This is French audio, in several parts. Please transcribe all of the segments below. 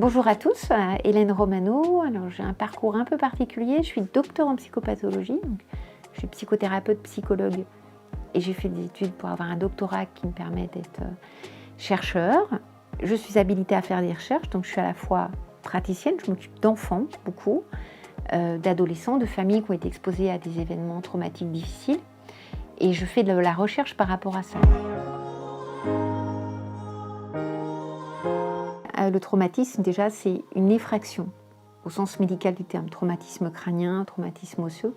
Bonjour à tous, Hélène Romano. Alors, j'ai un parcours un peu particulier. Je suis docteur en psychopathologie, donc je suis psychothérapeute, psychologue, et j'ai fait des études pour avoir un doctorat qui me permet d'être chercheur. Je suis habilitée à faire des recherches, donc je suis à la fois praticienne, je m'occupe d'enfants, beaucoup, d'adolescents, de familles qui ont été exposées à des événements traumatiques difficiles, et je fais de la recherche par rapport à ça. Le traumatisme, déjà, c'est une effraction, au sens médical du terme, traumatisme crânien, traumatisme osseux.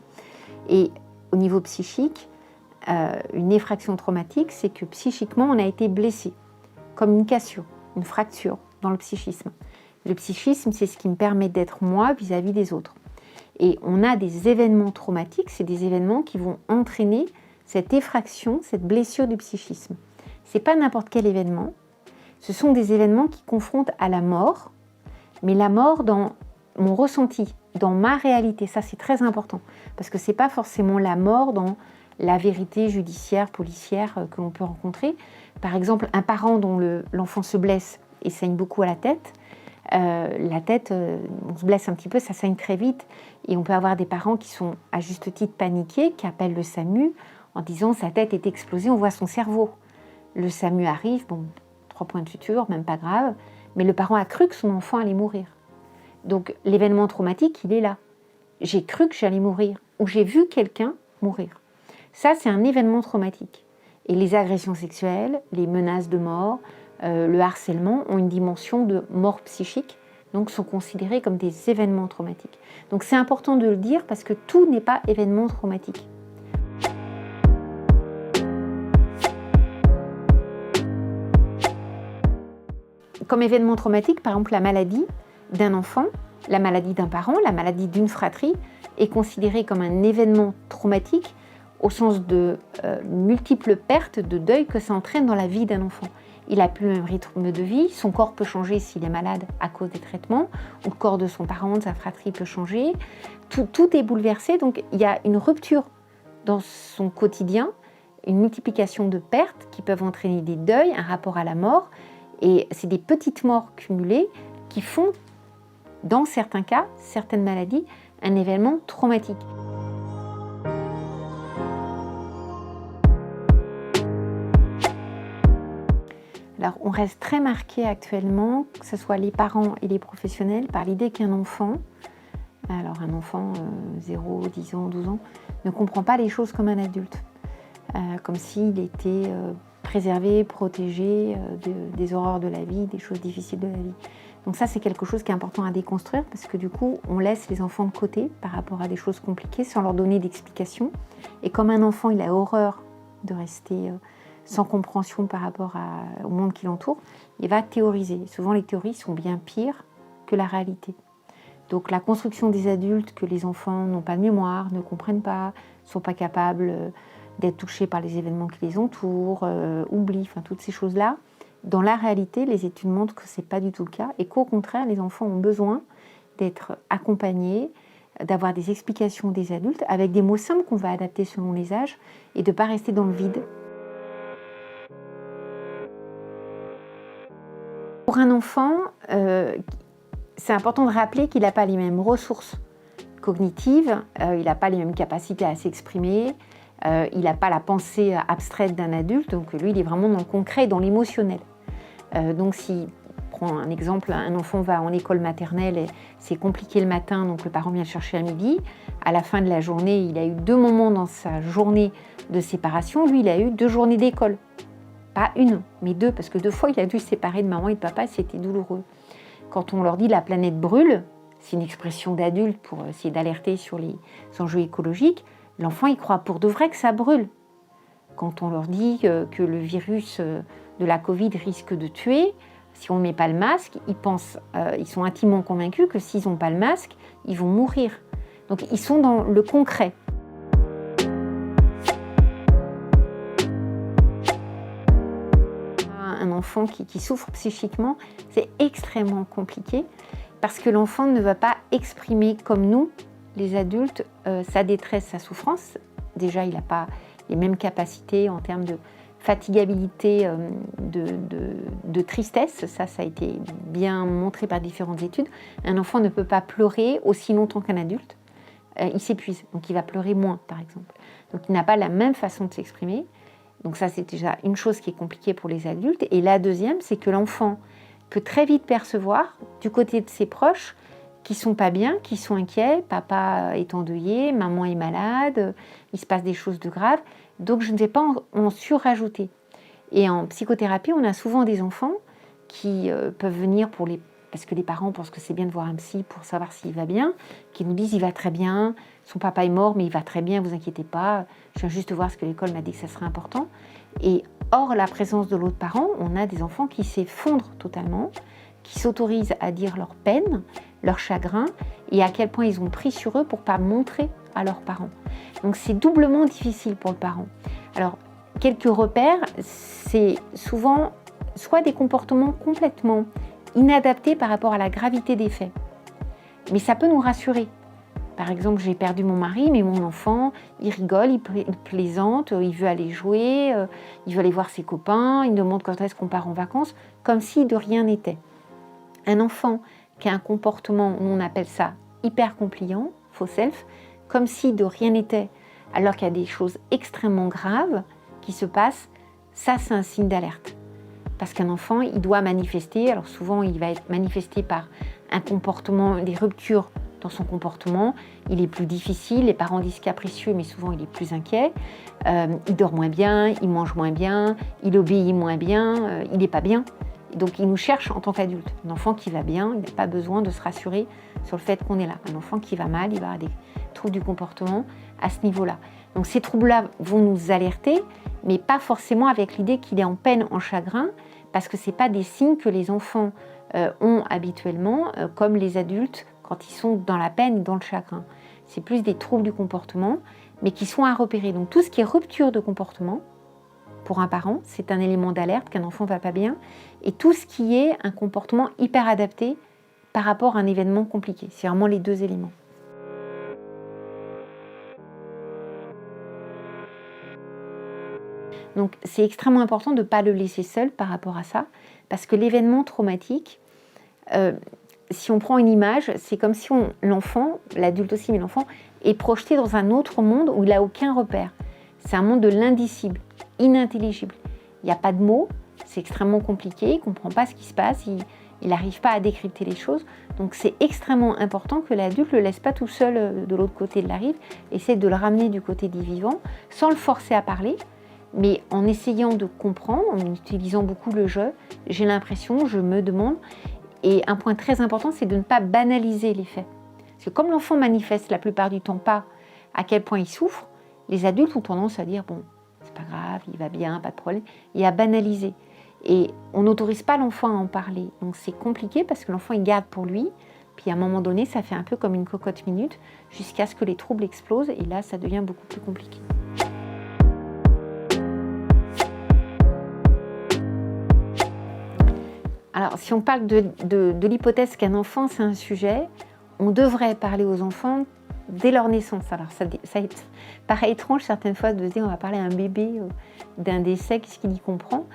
Et au niveau psychique, une effraction traumatique, c'est que psychiquement, on a été blessé, comme une cassure, une fracture dans le psychisme. Le psychisme, c'est ce qui me permet d'être moi vis-à-vis des autres. Et on a des événements traumatiques, c'est des événements qui vont entraîner cette effraction, cette blessure du psychisme. Ce n'est pas n'importe quel événement. Ce sont des événements qui confrontent à la mort, mais la mort dans mon ressenti, dans ma réalité. Ça, c'est très important, parce que ce n'est pas forcément la mort dans la vérité judiciaire, policière que l'on peut rencontrer. Par exemple, un parent dont l'enfant se blesse et saigne beaucoup à la tête, on se blesse un petit peu, ça saigne très vite, et on peut avoir des parents qui sont à juste titre paniqués, qui appellent le SAMU en disant sa tête est explosée, on voit son cerveau. Le SAMU arrive, bon, 3 points de suture, même pas grave, mais le parent a cru que son enfant allait mourir. Donc l'événement traumatique, il est là. J'ai cru que j'allais mourir, ou j'ai vu quelqu'un mourir. Ça, c'est un événement traumatique. Et les agressions sexuelles, les menaces de mort, le harcèlement ont une dimension de mort psychique, donc sont considérés comme des événements traumatiques. Donc c'est important de le dire parce que tout n'est pas événement traumatique. Comme événement traumatique, par exemple, la maladie d'un enfant, la maladie d'un parent, la maladie d'une fratrie est considérée comme un événement traumatique au sens de multiples pertes, de deuil que ça entraîne dans la vie d'un enfant. Il n'a plus le même rythme de vie, son corps peut changer s'il est malade à cause des traitements, ou le corps de son parent, de sa fratrie peut changer. Tout est bouleversé, donc il y a une rupture dans son quotidien, une multiplication de pertes qui peuvent entraîner des deuils, un rapport à la mort. Et c'est des petites morts cumulées qui font, dans certains cas, certaines maladies, un événement traumatique. Alors, on reste très marqué actuellement, que ce soit les parents et les professionnels, par l'idée qu'un enfant, alors un enfant 0, 10 ans, 12 ans, ne comprend pas les choses comme un adulte, comme s'il était préservé, protégé des horreurs de la vie, des choses difficiles de la vie. Donc ça, c'est quelque chose qui est important à déconstruire parce que du coup, on laisse les enfants de côté par rapport à des choses compliquées sans leur donner d'explications. Et comme un enfant, il a horreur de rester sans compréhension par rapport au monde qui l'entoure, il va théoriser. Souvent, les théories sont bien pires que la réalité. Donc la construction des adultes, que les enfants n'ont pas de mémoire, ne comprennent pas, ne sont pas capables d'être touchés par les événements qui les entourent, oublient, enfin toutes ces choses-là. Dans la réalité, les études montrent que ce n'est pas du tout le cas et qu'au contraire, les enfants ont besoin d'être accompagnés, d'avoir des explications des adultes avec des mots simples qu'on va adapter selon les âges et de ne pas rester dans le vide. Pour un enfant, c'est important de rappeler qu'il n'a pas les mêmes ressources cognitives, il n'a pas les mêmes capacités à s'exprimer, il n'a pas la pensée abstraite d'un adulte, donc lui, il est vraiment dans le concret, dans l'émotionnel. Donc si, prends un exemple, un enfant va en école maternelle et c'est compliqué le matin, donc le parent vient le chercher à midi, à la fin de la journée, il a eu 2 moments dans sa journée de séparation, lui, il a eu 2 journées d'école. Pas une, mais 2, parce que 2 fois, il a dû se séparer de maman et de papa, c'était douloureux. Quand on leur dit « la planète brûle », c'est une expression d'adulte pour essayer d'alerter sur les enjeux écologiques, l'enfant, il croit pour de vrai que ça brûle. Quand on leur dit que le virus de la Covid risque de tuer, si on ne met pas le masque, ils sont intimement convaincus que s'ils n'ont pas le masque, ils vont mourir. Donc ils sont dans le concret. Un enfant qui souffre psychiquement, c'est extrêmement compliqué parce que l'enfant ne va pas exprimer comme nous, les adultes, sa détresse, sa souffrance. Déjà, il n'a pas les mêmes capacités en termes de fatigabilité, de tristesse. Ça a été bien montré par différentes études. Un enfant ne peut pas pleurer aussi longtemps qu'un adulte. Il s'épuise, donc il va pleurer moins, par exemple. Donc il n'a pas la même façon de s'exprimer. Donc ça, c'est déjà une chose qui est compliquée pour les adultes. Et la deuxième, c'est que l'enfant peut très vite percevoir, du côté de ses proches, qui sont pas bien, qui sont inquiets. Papa est endeuillé, maman est malade, il se passe des choses de graves. Donc je ne vais pas en surrajouter. Et en psychothérapie, on a souvent des enfants qui peuvent venir parce que les parents pensent que c'est bien de voir un psy pour savoir s'il va bien, qui nous disent il va très bien, son papa est mort mais il va très bien, vous inquiétez pas, je viens juste voir ce que l'école m'a dit que ça serait important. Et hors la présence de l'autre parent, on a des enfants qui s'effondrent totalement, qui s'autorisent à dire leur peine, leur chagrin, et à quel point ils ont pris sur eux pour ne pas montrer à leurs parents. Donc c'est doublement difficile pour le parent. Alors, quelques repères, c'est souvent soit des comportements complètement inadaptés par rapport à la gravité des faits. Mais ça peut nous rassurer. Par exemple, j'ai perdu mon mari, mais mon enfant, il rigole, il plaisante, il veut aller jouer, il veut aller voir ses copains, il demande quand est-ce qu'on part en vacances, comme si de rien n'était. Un enfant qui a un comportement, on appelle ça hyper compliant, faux self, comme si de rien n'était, alors qu'il y a des choses extrêmement graves qui se passent, ça c'est un signe d'alerte. Parce qu'un enfant, il doit manifester, alors souvent il va être manifesté par un comportement, des ruptures dans son comportement, il est plus difficile, les parents disent capricieux, mais souvent il est plus inquiet, il dort moins bien, il mange moins bien, il obéit moins bien, il n'est pas bien. Donc il nous cherche en tant qu'adulte. Un enfant qui va bien, il n'a pas besoin de se rassurer sur le fait qu'on est là. Un enfant qui va mal, il va avoir des troubles du comportement à ce niveau-là. Donc ces troubles-là vont nous alerter, mais pas forcément avec l'idée qu'il est en peine, en chagrin, parce que ce n'est pas des signes que les enfants ont habituellement, comme les adultes, quand ils sont dans la peine et dans le chagrin. C'est plus des troubles du comportement, mais qui sont à repérer. Donc tout ce qui est rupture de comportement, pour un parent, c'est un élément d'alerte qu'un enfant ne va pas bien, et tout ce qui est un comportement hyper adapté par rapport à un événement compliqué. C'est vraiment les deux éléments. Donc c'est extrêmement important de ne pas le laisser seul par rapport à ça, parce que l'événement traumatique, si on prend une image, c'est comme si l'enfant, l'adulte aussi, mais l'enfant, est projeté dans un autre monde où il n'a aucun repère. C'est un monde de l'indicible, inintelligible. Il n'y a pas de mots, c'est extrêmement compliqué, il ne comprend pas ce qui se passe, il n'arrive pas à décrypter les choses. Donc c'est extrêmement important que l'adulte ne le laisse pas tout seul de l'autre côté de la rive, essaie de le ramener du côté du vivant, sans le forcer à parler, mais en essayant de comprendre, en utilisant beaucoup le jeu, j'ai l'impression, je me demande. Et un point très important, c'est de ne pas banaliser les faits. Parce que comme l'enfant manifeste la plupart du temps pas à quel point il souffre, les adultes ont tendance à dire « bon, c'est pas grave, il va bien, pas de problème », et à banaliser. Et on n'autorise pas l'enfant à en parler. Donc c'est compliqué parce que l'enfant il garde pour lui, puis à un moment donné, ça fait un peu comme une cocotte minute, jusqu'à ce que les troubles explosent, et là, ça devient beaucoup plus compliqué. Alors, si on parle de l'hypothèse qu'un enfant, c'est un sujet, on devrait parler aux enfants dès leur naissance. Alors, ça paraît étrange certaines fois de se dire on va parler à un bébé d'un décès, qu'est-ce qu'il y comprend.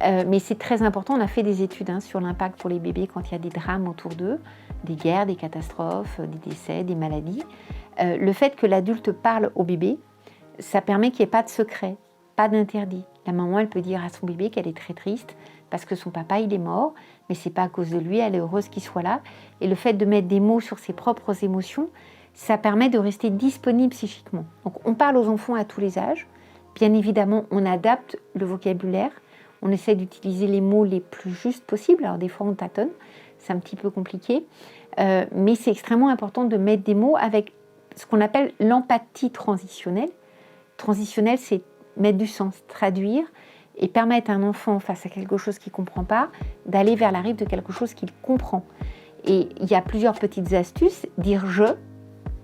Mais c'est très important. On a fait des études sur l'impact pour les bébés quand il y a des drames autour d'eux, des guerres, des catastrophes, des décès, des maladies. Le fait que l'adulte parle au bébé, ça permet qu'il n'y ait pas de secret, pas d'interdit. La maman, elle peut dire à son bébé qu'elle est très triste parce que son papa, il est mort, mais c'est pas à cause de lui, elle est heureuse qu'il soit là. Et le fait de mettre des mots sur ses propres émotions, ça permet de rester disponible psychiquement. Donc on parle aux enfants à tous les âges. Bien évidemment, on adapte le vocabulaire. On essaie d'utiliser les mots les plus justes possibles. Alors des fois, on tâtonne. C'est un petit peu compliqué. Mais c'est extrêmement important de mettre des mots avec ce qu'on appelle l'empathie transitionnelle. Transitionnelle, c'est mettre du sens, traduire et permettre à un enfant, face à quelque chose qu'il ne comprend pas, d'aller vers la rive de quelque chose qu'il comprend. Et il y a plusieurs petites astuces. Dire « je »,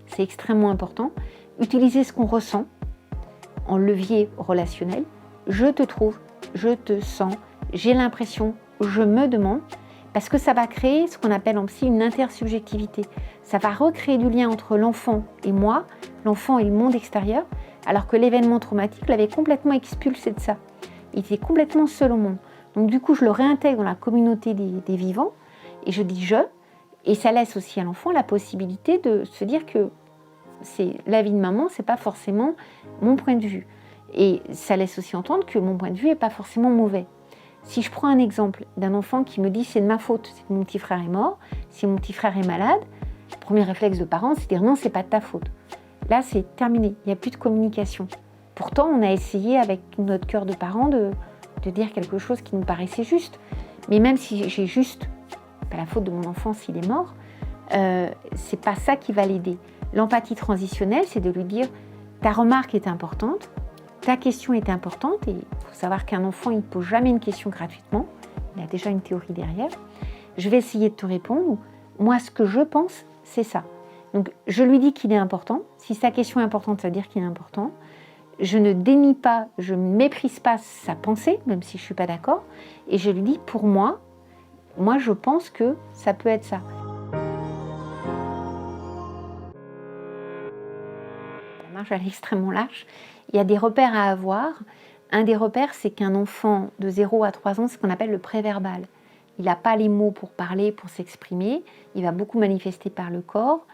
c'est extrêmement important. Utiliser ce qu'on ressent en levier relationnel. Je te trouve, je te sens, j'ai l'impression, je me demande, parce que ça va créer ce qu'on appelle en psy une intersubjectivité. Ça va recréer du lien entre l'enfant et moi, l'enfant et le monde extérieur, alors que l'événement traumatique l'avait complètement expulsé de ça. il était complètement seul au monde. Donc du coup, je le réintègre dans la communauté des vivants, et je dis « je », et ça laisse aussi à l'enfant la possibilité de se dire que c'est la vie de maman, c'est pas forcément mon point de vue. Et ça laisse aussi entendre que mon point de vue n'est pas forcément mauvais. Si je prends un exemple d'un enfant qui me dit « c'est de ma faute, c'est que mon petit frère est mort, si mon petit frère est malade », le premier réflexe de parent, c'est de dire « non, c'est pas de ta faute ». Là, c'est terminé, il n'y a plus de communication. Pourtant, on a essayé avec notre cœur de parent de dire quelque chose qui nous paraissait juste. Mais même si j'ai juste, pas la faute de mon enfant s'il est mort, c'est pas ça qui va l'aider. L'empathie transitionnelle, c'est de lui dire ta remarque est importante, ta question est importante, et il faut savoir qu'un enfant, il ne pose jamais une question gratuitement, il a déjà une théorie derrière. Je vais essayer de te répondre. Moi, ce que je pense, c'est ça. Donc, je lui dis qu'il est important. Si sa question est importante, ça veut dire qu'il est important. Je ne dénie pas, je ne méprise pas sa pensée, même si je ne suis pas d'accord. Et je lui dis, pour moi, je pense que ça peut être ça. La marche, elle est extrêmement large. Il y a des repères à avoir. Un des repères, c'est qu'un enfant de 0 à 3 ans, c'est ce qu'on appelle le préverbal. Il n'a pas les mots pour parler, pour s'exprimer. Il va beaucoup manifester par le corps.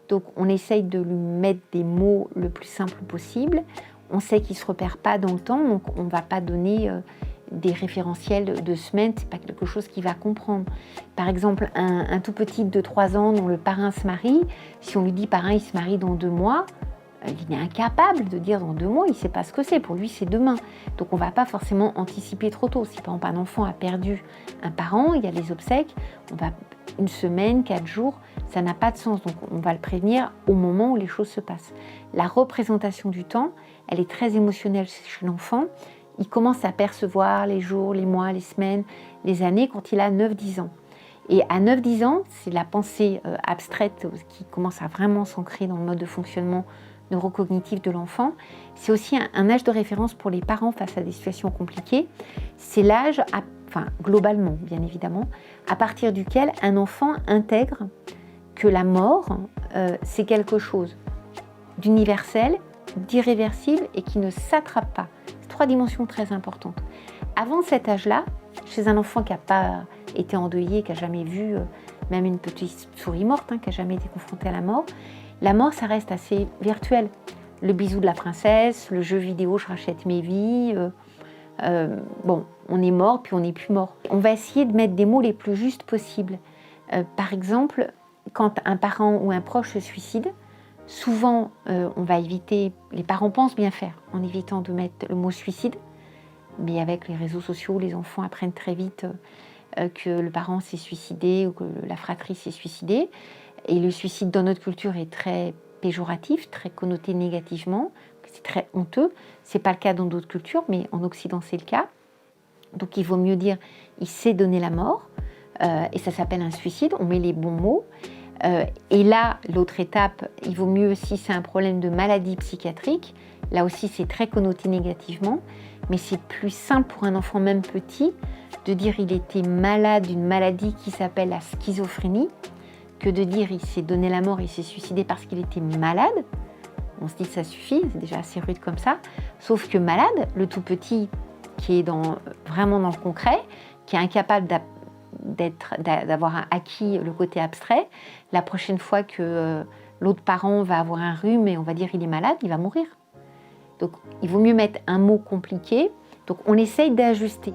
Donc, on essaye de lui mettre des mots le plus simple possible. On sait qu'il ne se repère pas dans le temps, donc on ne va pas donner des référentiels de semaines. Ce n'est pas quelque chose qu'il va comprendre. Par exemple, un tout petit de 3 ans dont le parrain se marie, si on lui dit « parrain, il se marie dans 2 mois », il est incapable de dire dans 2 mois, il ne sait pas ce que c'est. Pour lui, c'est demain. Donc, on ne va pas forcément anticiper trop tôt. Si par exemple un enfant a perdu un parent, il y a les obsèques, on va 1 semaine, 4 jours, ça n'a pas de sens. Donc, on va le prévenir au moment où les choses se passent. La représentation du temps, elle est très émotionnelle chez l'enfant. Il commence à percevoir les jours, les mois, les semaines, les années quand il a 9-10 ans. Et à 9-10 ans, c'est la pensée abstraite qui commence à vraiment s'ancrer dans le mode de fonctionnement neurocognitif de l'enfant. C'est aussi un âge de référence pour les parents face à des situations compliquées. C'est l'âge, globalement, bien évidemment, à partir duquel un enfant intègre que la mort, c'est quelque chose d'universel, d'irréversible et qui ne s'attrape pas. C'est 3 dimensions très importantes. Avant cet âge-là, chez un enfant qui n'a pas été endeuillé, qui n'a jamais vu même une petite souris morte, qui n'a jamais été confronté à la mort, ça reste assez virtuel. Le bisou de la princesse, le jeu vidéo, je rachète mes vies. On est mort, puis on n'est plus mort. On va essayer de mettre des mots les plus justes possibles. Par exemple, quand un parent ou un proche se suicide, souvent, on va éviter, les parents pensent bien faire, en évitant de mettre le mot suicide. Mais avec les réseaux sociaux, les enfants apprennent très vite que le parent s'est suicidé ou que la fratrie s'est suicidée. Et le suicide dans notre culture est très péjoratif, très connoté négativement, c'est très honteux. Ce n'est pas le cas dans d'autres cultures, mais en Occident c'est le cas. Donc il vaut mieux dire il s'est donné la mort, et ça s'appelle un suicide, on met les bons mots. Et là, l'autre étape, il vaut mieux si c'est un problème de maladie psychiatrique, là aussi c'est très connoté négativement, mais c'est plus simple pour un enfant même petit de dire il était malade d'une maladie qui s'appelle la schizophrénie, que de dire il s'est donné la mort, il s'est suicidé parce qu'il était malade. On se dit que ça suffit, c'est déjà assez rude comme ça. Sauf que malade, le tout petit qui est vraiment dans le concret, qui est incapable d'avoir acquis le côté abstrait, la prochaine fois que l'autre parent va avoir un rhume et on va dire il est malade, il va mourir. Donc il vaut mieux mettre un mot compliqué. Donc on essaye d'ajuster.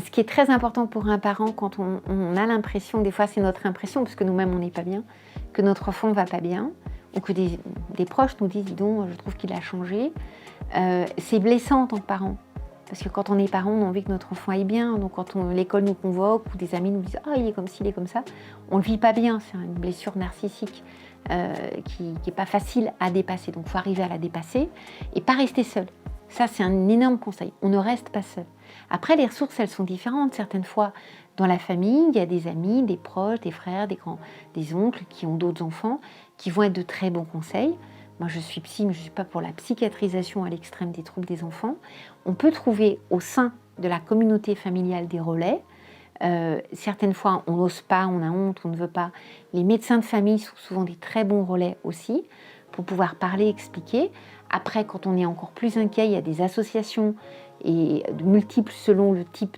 Ce qui est très important pour un parent quand on a l'impression, des fois c'est notre impression, parce que nous-mêmes on n'est pas bien, que notre enfant ne va pas bien, ou que des proches nous disent « dis donc, je trouve qu'il a changé », c'est blessant en tant que parent. Parce que quand on est parent, on a envie que notre enfant aille bien. Donc quand l'école nous convoque ou des amis nous disent « ah, il est comme ci, il est comme ça », on ne le vit pas bien. C'est une blessure narcissique qui n'est pas facile à dépasser. Donc il faut arriver à la dépasser et pas rester seul. Ça, c'est un énorme conseil. On ne reste pas seul. Après, les ressources, elles sont différentes. Certaines fois, dans la famille, il y a des amis, des proches, des frères, des oncles qui ont d'autres enfants qui vont être de très bons conseils. Moi, je suis psy, mais je ne suis pas pour la psychiatrisation à l'extrême des troubles des enfants. On peut trouver au sein de la communauté familiale des relais Certaines fois, on n'ose pas, on a honte, on ne veut pas. Les médecins de famille sont souvent des très bons relais aussi pour pouvoir parler, expliquer. Après, quand on est encore plus inquiet, il y a des associations et multiples selon le type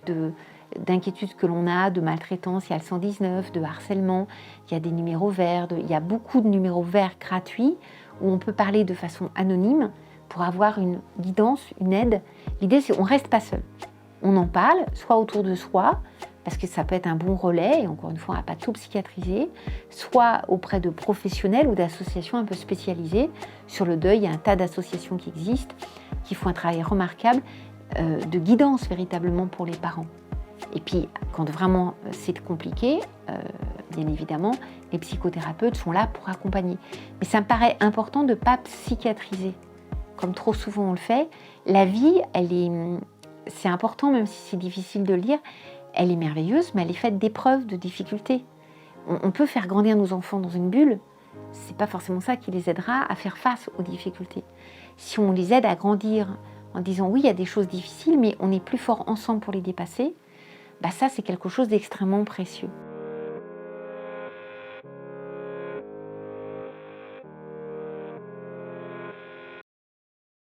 d'inquiétude que l'on a, de maltraitance. Il y a le 119, de harcèlement, il y a des numéros verts, il y a beaucoup de numéros verts gratuits où on peut parler de façon anonyme pour avoir une guidance, une aide. L'idée, c'est qu'on ne reste pas seul. On en parle, soit autour de soi, parce que ça peut être un bon relais, et encore une fois, on n'a pas tout psychiatrisé, soit auprès de professionnels ou d'associations un peu spécialisées. Sur le deuil, il y a un tas d'associations qui existent, qui font un travail remarquable de guidance véritablement pour les parents. Et puis, quand vraiment c'est compliqué, bien évidemment, les psychothérapeutes sont là pour accompagner. Mais ça me paraît important de ne pas psychiatriser, comme trop souvent on le fait. La vie, c'est important, même si c'est difficile de le dire, elle est merveilleuse, mais elle est faite d'épreuves, de difficultés. On peut faire grandir nos enfants dans une bulle, c'est pas forcément ça qui les aidera à faire face aux difficultés. Si on les aide à grandir en disant oui, il y a des choses difficiles, mais on est plus fort ensemble pour les dépasser, ça c'est quelque chose d'extrêmement précieux.